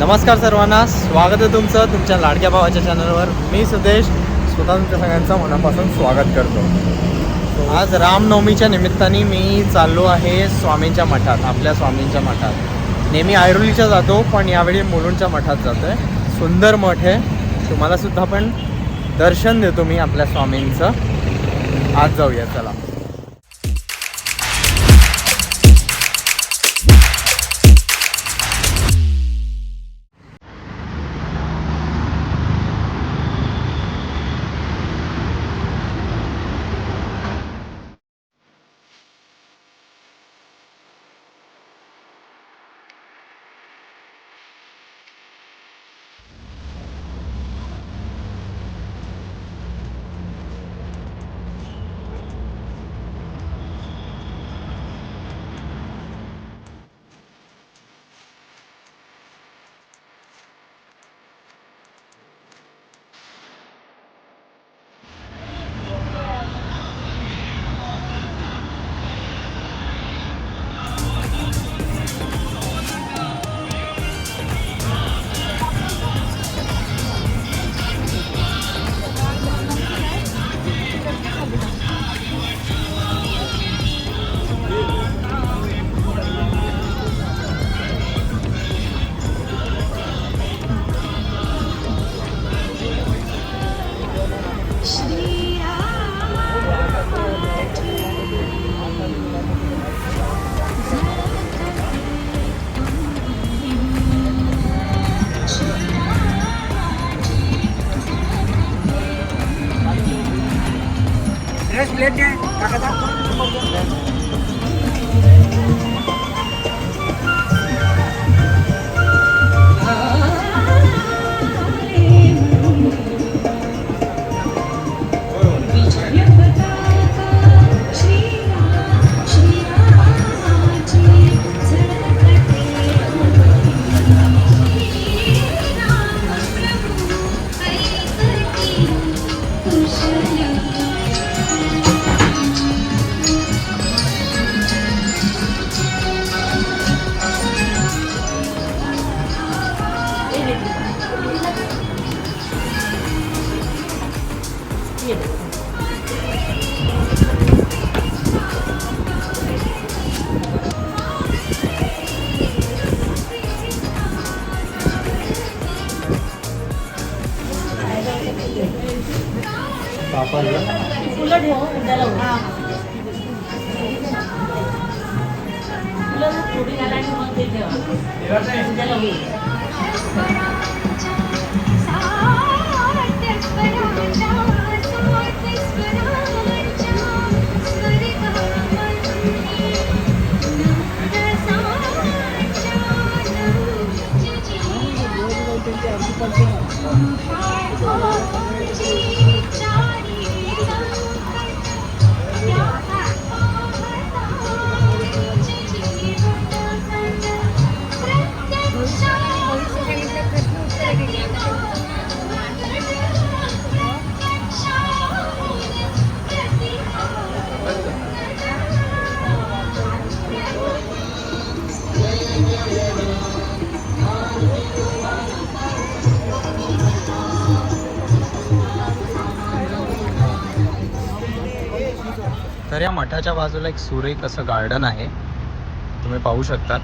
नमस्कार सर्वांना, स्वागत आहे तुमचं तुमच्या लाडक्या भावाच्या चॅनलवर. मी सुदेश स्वतः तुमच्या सगळ्यांचं मनापासून स्वागत करतो. आज रामनवमीच्या निमित्ताने मी चाललो आहे स्वामींच्या मठात, आपल्या स्वामींच्या मठात. नेहमी ऐरोलीच्या जातो, पण यावेळी मुलुंडच्या मठात जातो आहे. सुंदर मठ आहे, तुम्हालासुद्धा पण दर्शन देतो मी आपल्या स्वामींचं. आज जाऊया, चला. प्लेट द्या टाका. उलट हो, उद्याला थोडी घालायची मग ते ठेवा, उद्याला होईल. तर या मठाच्या बाजूला एक सुरेख असं गार्डन आहे, तुम्ही पाहू शकता.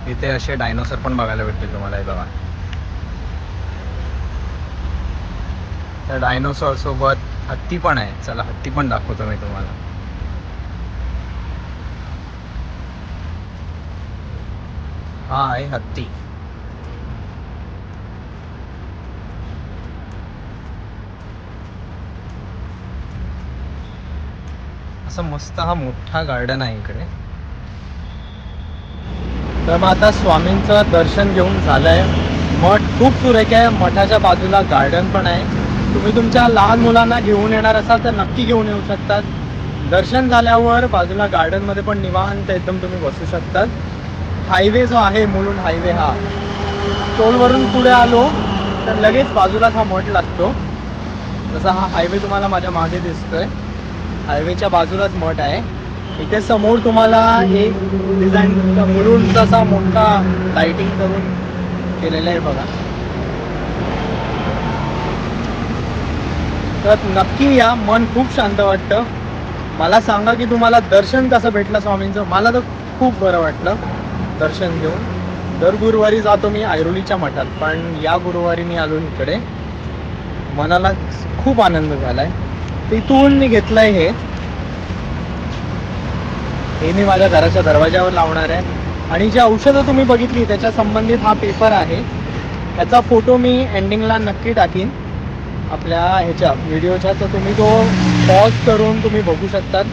इथे असे डायनोसर पण बघायला भेटतील तुम्हाला. हे बघा, त्या डायनोसॉर सोबत हत्ती पण आहे. चला, हत्ती पण दाखवतो मी तुम्हाला. हा आहे हत्ती. असं मस्त हा मोठा गार्डन आहे इकडे. तर मग आता स्वामींचं दर्शन घेऊन झालंय. मठ खूप सुरेख आहे, मठाच्या बाजूला गार्डन पण आहे. तुम्ही तुमच्या लहान मुलांना घेऊन येणार असाल तर नक्की घेऊन येऊ शकतात. दर्शन झाल्यावर बाजूला गार्डनमध्ये पण निवांत एकदम तुम्ही बसू शकतात. हायवे जो आहे, मुलुंड हायवे, हा टोलवरून पुढे आलो तर लगेच बाजूलाच हा मठ लागतो. जसा हा हायवे तुम्हाला माझ्या मागे दिसतोय, हायवेच्या बाजूलाच मठ आहे. इथे समोर तुम्हाला एक डिझाईन मुलुंडचा असा मोठा लाइटिंग करून केलेलं आहे बघा. तर नक्की या, मन खूप शांत वाटतं. मला सांगा की तुम्हाला दर्शन कसं भेटलं स्वामींचं. मला तर खूप बरं वाटलं दर्शन घेऊन. दर गुरुवारी जातो मी ऐरोलीच्या मठात, पण या गुरुवारी मी आलो इकडे. मनाला खूप आनंद झालाय. तिथून मी घेतलंय हे मी माझ्या घराच्या दरवाजावर लावणार आहे. आणि जी औषधं तुम्ही बघितली त्याच्या संबंधित हा पेपर आहे. याचा फोटो मी एंडिंगला नक्की टाकीन आपल्या ह्याच्या व्हिडिओच्या. तर तुम्ही तो पॉज करून तुम्ही बघू शकतात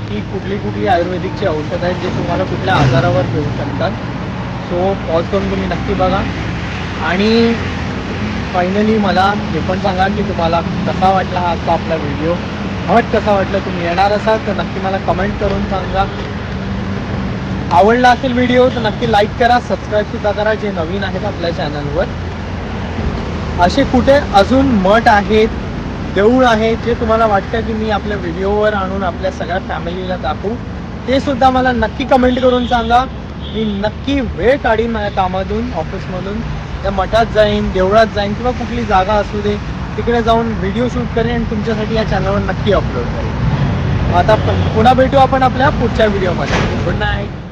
की कुठली कुठली आयुर्वेदिकची औषधं आहेत जे तुम्हाला कुठल्या आजारावर घेऊ शकतात. सो पॉज करून तुम्ही नक्की बघा. आणि फायनली मला हे पण सांगा की तुम्हाला कसा वाटला हा आजचा आपला व्हिडिओ. मठ कसा वाटलं. तुम्ही येणार असाल तर नक्की मला कमेंट करून सांगा. आवडला असेल व्हिडिओ तर नक्की लाईक करा, सबस्क्राईबसुद्धा करा जे नवीन आहेत आपल्या चॅनलवर. असे कुठे अजून मठ आहेत, देऊळ आहेत जे तुम्हाला वाटतं की मी आपल्या व्हिडिओवर आणून आपल्या सगळ्या फॅमिलीला दाखवू, ते सुद्धा मला नक्की कमेंट करून सांगा. मी नक्की वेळ काढीन माझ्या कामातून, ऑफिसमधून, त्या मठात जाईन, देवळात जाईन किंवा कुठली जागा असू दे तिकडे जाऊन व्हिडिओ शूट करेन आणि तुमच्यासाठी या चॅनलवर नक्की अपलोड करेन. आता पुन्हा भेटू आपण आपल्या पुढच्या व्हिडिओमध्ये. Good night.